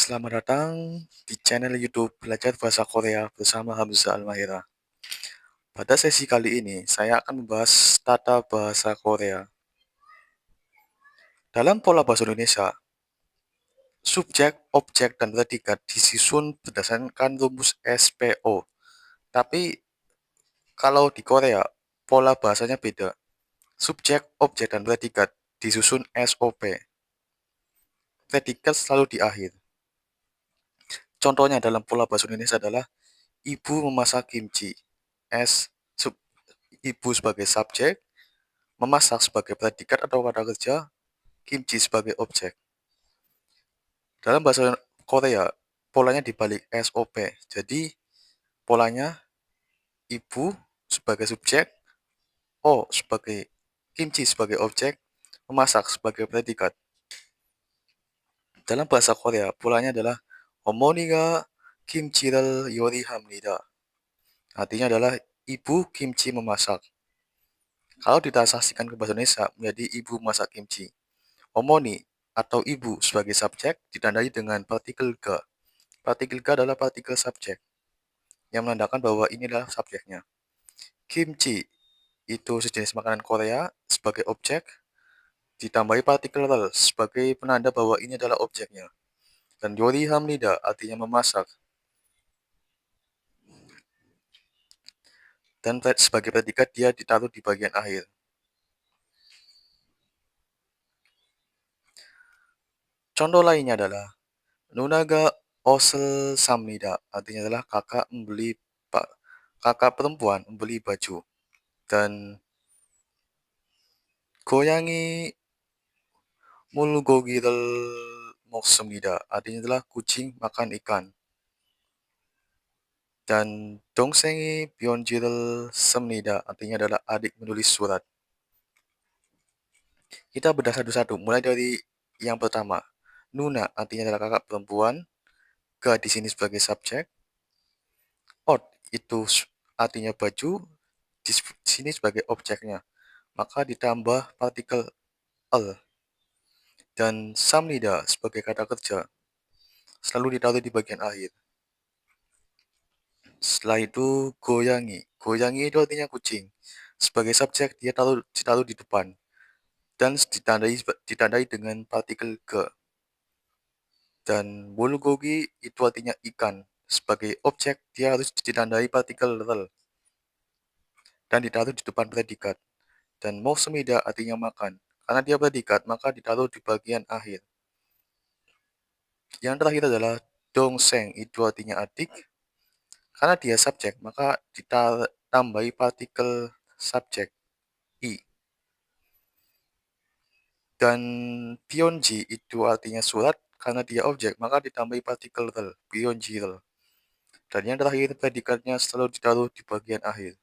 Selamat datang di channel YouTube Belajar Bahasa Korea bersama Hamzah Almahira. Pada sesi kali ini, saya akan membahas tata bahasa Korea. Dalam pola bahasa Indonesia, subjek, objek, dan predikat disusun berdasarkan rumus SPO. Tapi kalau di Korea, pola bahasanya beda. Subjek, objek, dan predikat disusun SOP. Predikat selalu di akhir. Contohnya dalam pola bahasa Indonesia adalah ibu memasak kimchi. S sub, ibu sebagai subjek, memasak sebagai predikat atau kata kerja, kimchi sebagai objek. Dalam bahasa Korea, polanya dibalik SOP. Jadi, polanya ibu sebagai subjek, O sebagai kimchi sebagai objek, memasak sebagai predikat. Dalam bahasa Korea, polanya adalah 어머니가 김치를 요리합니다. Artinya adalah ibu kimchi memasak. Kalau ditranslasikan ke bahasa Indonesia menjadi ibu masak kimchi. Omoni atau ibu sebagai subjek ditandai dengan partikel ga. Partikel ga adalah partikel subjek yang menandakan bahwa ini adalah subjeknya. Kimchi itu sejenis makanan Korea sebagai objek, ditambahi partikel rel sebagai penanda bahwa ini adalah objeknya. Dan yori hamnida artinya memasak. Dan sebagai predikat dia ditaruh di bagian akhir. Contoh lainnya adalah nunaga osel samnida, artinya adalah kakak perempuan membeli baju. Dan 고양이 물고기를 먹습니다. Artinya adalah kucing makan ikan. Dan 동생이 편지를 씁니다. Artinya adalah adik menulis surat. Kita bedah satu-satu. Mulai dari yang pertama. Nuna artinya adalah kakak perempuan. Ga di sini sebagai subjek. Ot itu artinya baju. Di sini sebagai objeknya. Maka ditambah partikel el. Dan samnida sebagai kata kerja selalu ditaruh di bagian akhir. Setelah itu goyangi. Goyangi itu artinya kucing. Sebagai subjek dia ditaruh di depan dan ditandai dengan partikel ge. Dan bulgogi itu artinya ikan. Sebagai objek dia harus ditandai partikel rel dan ditaruh di depan predikat. Dan mausemida artinya makan. Karena dia predikat maka ditaruh di bagian akhir. Yang terakhir adalah dongseng itu artinya adik. Karena dia subjek, maka ditambahi partikel subjek i. Dan pionji itu artinya surat, karena dia objek, maka ditambahi partikel rel, pionji rel. Dan yang terakhir, predikatnya selalu ditaruh di bagian akhir.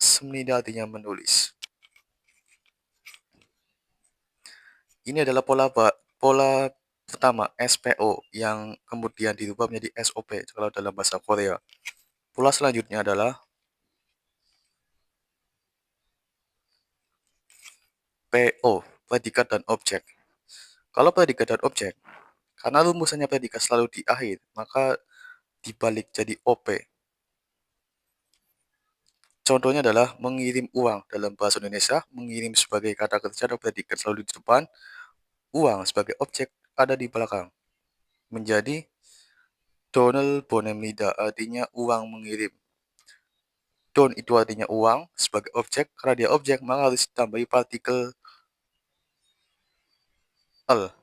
Semnida artinya menulis. Ini adalah pola pertama, SPO, yang kemudian dirubah menjadi SOP kalau dalam bahasa Korea. Pola selanjutnya adalah PO, predikat dan objek. Kalau predikat dan objek, karena rumusannya predikat selalu di akhir, maka dibalik jadi OP. Contohnya adalah mengirim uang. Dalam bahasa Indonesia, mengirim sebagai kata kerja atau predikat selalu di depan, uang sebagai objek ada di belakang. Menjadi 돈을 보냅니다, artinya uang mengirim. Don itu artinya uang sebagai objek, karena dia objek maka harus ditambahi partikel el.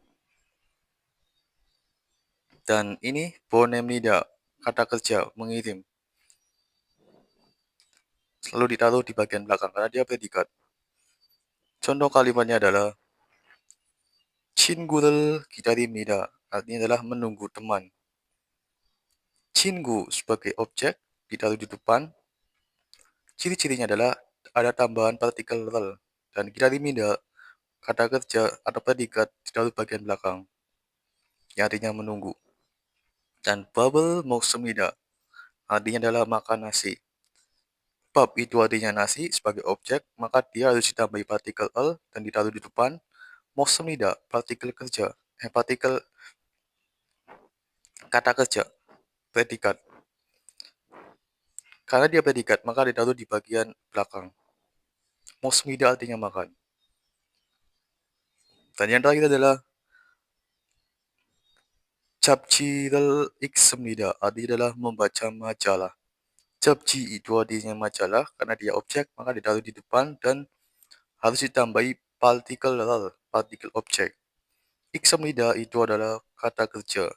Dan ini 보냅니다, kata kerja mengirim. Selalu ditaruh di bagian belakang karena dia predikat. Contoh kalimatnya adalah 친구를 기다립니다, artinya adalah menunggu teman. 친구 sebagai objek ditaruh di depan. Ciri-cirinya adalah ada tambahan partikel rel. Dan 기다립니다, kata kerja atau predikat ditaruh bagian belakang, yang artinya menunggu. Dan 밥을 먹습니다, artinya adalah makan nasi. Bab itu artinya nasi sebagai objek, maka dia harus ditambahi partikel el dan ditaruh di depan. 먹습니다, partikel kerja. partikel kata kerja, predikat. Karena dia predikat, maka ditaruh di bagian belakang. Mosmida artinya makan. Dan yang terakhir adalah Capcirel Iksemnida, artinya adalah membaca majalah. Capci itu artinya majalah, karena dia objek, maka ditaruh di depan dan harus ditambahi partikel partikel objek. Iksemnida itu adalah kata kerja,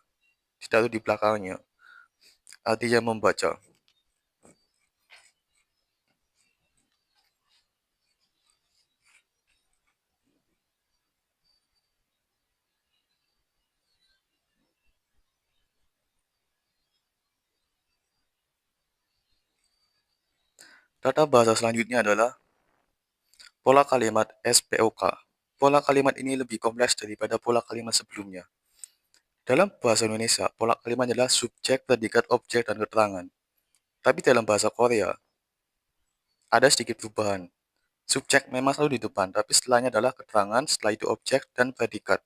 ditaruh di belakangnya, artinya membaca. Tata bahasa selanjutnya adalah pola kalimat SPOK. Pola kalimat ini lebih kompleks daripada pola kalimat sebelumnya. Dalam bahasa Indonesia, pola kalimat adalah subjek, predikat, objek, dan keterangan. Tapi dalam bahasa Korea, ada sedikit perubahan. Subjek memang selalu di depan, tapi setelahnya adalah keterangan, setelah itu objek, dan predikat.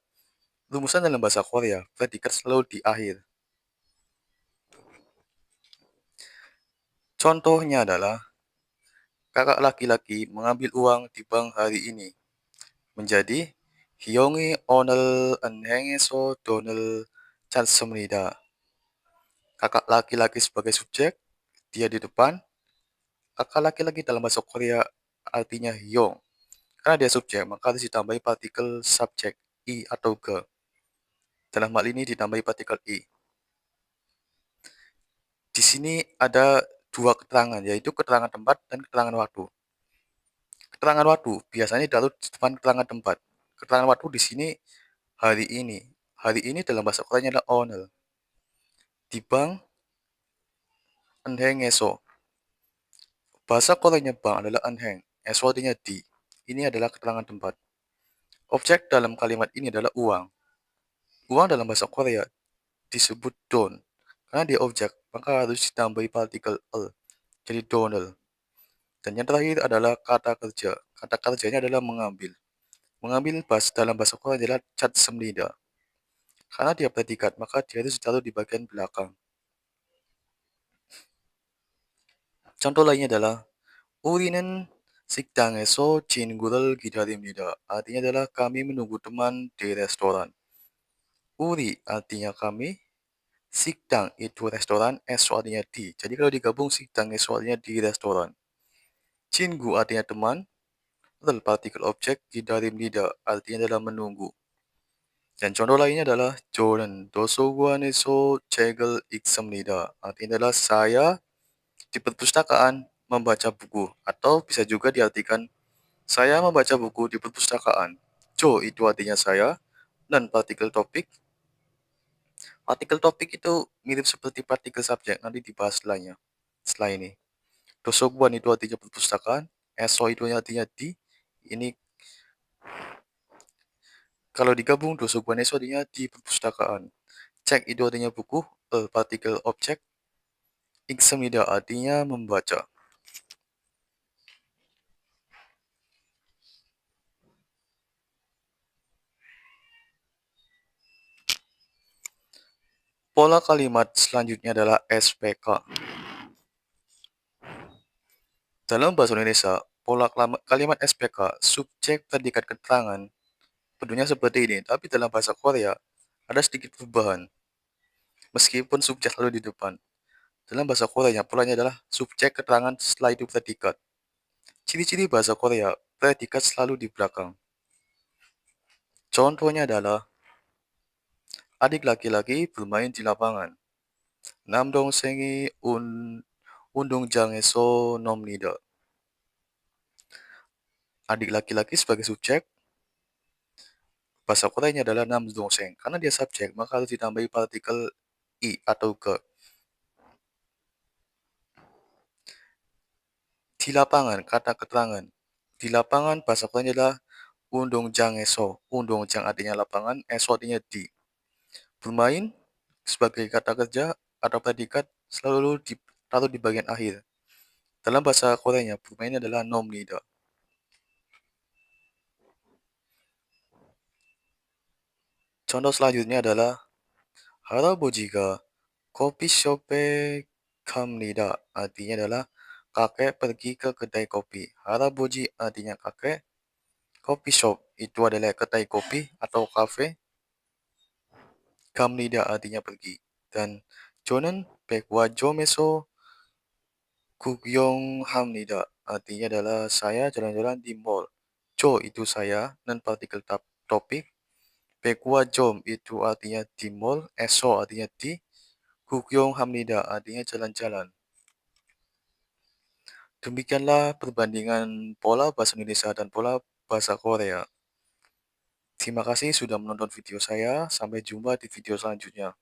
Rumusan dalam bahasa Korea, predikat selalu di akhir. Contohnya adalah, kakak laki-laki mengambil uang di bank hari ini. Menjadi, Hyong이 오늘 은행에서 돈을 찾습니다. Kakak laki-laki sebagai subjek, dia di depan. Kakak laki-laki dalam bahasa Korea artinya Hyong. Karena dia subjek, maka harus ditambahi partikel subjek, I atau G. Dalam hal ini ditambahi partikel I. Di sini ada dua keterangan, yaitu keterangan tempat dan keterangan waktu. Keterangan waktu biasanya ditaruh di depan keterangan tempat. Keterangan waktu di sini hari ini. Hari ini dalam bahasa Koreanya adalah oner. Di bank, enheng eso. Bahasa Koreanya bank adalah enheng. Eso artinya di. Ini adalah keterangan tempat. Objek dalam kalimat ini adalah uang. Uang dalam bahasa Korea disebut don. Karena dia objek, maka harus ditambahi partikel el. Jadi donel. Dan yang terakhir adalah kata kerja. Kata kerjanya adalah mengambil. Mengambil dalam bahasa Korea adalah cat semnida. Karena dia predikat, maka dia harus ditaruh di bagian belakang. Contoh lainnya adalah 우리는 식당에서 친구를 기다립니다. Artinya adalah kami menunggu teman di restoran. Uri artinya kami, 식당 itu restoran, eso artinya di. Jadi kalau digabung 식당 eso artinya di restoran. 친구 artinya teman, adalah partikel objek, 기다립니다 artinya adalah menunggu. Dan contoh lainnya adalah 저는 도서관에서 책을 읽습니다. Artinya adalah saya di perpustakaan membaca buku, atau bisa juga diartikan saya membaca buku di perpustakaan. Jo itu artinya saya, dan partikel topik. Partikel topik itu mirip seperti partikel subjek, nanti dibahas setelahnya. Setelah ini. Dosoguan itu artinya perpustakaan, eso itu artinya di. Ini kalau digabung dosoguan eso artinya di perpustakaan. Cek itu artinya buku, partikel objek. Iksemida artinya membaca. Pola kalimat selanjutnya adalah SPK. Dalam bahasa Indonesia, pola kalimat SPK, subjek, predikat, keterangan, bentuknya seperti ini. Tapi dalam bahasa Korea, ada sedikit perubahan. Meskipun subjek selalu di depan. Dalam bahasa Korea, polanya adalah subjek, keterangan, setelah itu predikat. Ciri-ciri bahasa Korea, predikat selalu di belakang. Contohnya adalah, adik laki-laki bermain di lapangan. 남동생이 운동장에서 놉니다. Adik laki-laki sebagai subjek, bahasa Koreanya adalah namdongseong. Karena dia subjek, maka harus ditambahi partikel i atau ke. Di lapangan, kata keterangan. Di lapangan, bahasa Koreanya adalah undongjangeso. Undongjang artinya lapangan, eso artinya di. Bermain sebagai kata kerja atau predikat selalu ditaruh di bagian akhir. Dalam bahasa Koreanya, bermain adalah nomnida. Contoh selanjutnya adalah 할아버지가 커피숍에 갑니다. Artinya adalah kakek pergi ke kedai kopi. Haraboji artinya kakek. Coffee shop itu adalah kedai kopi atau kafe. 갑니다 artinya pergi. Dan 저는 백화점에서 구경합니다. Artinya adalah saya jalan-jalan di mall. Jo itu saya dan partikel topik. 백화점 itu artinya di mall. Eso artinya di. 구경합니다 artinya jalan-jalan. Demikianlah perbandingan pola bahasa Indonesia dan pola bahasa Korea. Terima kasih sudah menonton video saya. Sampai jumpa di video selanjutnya.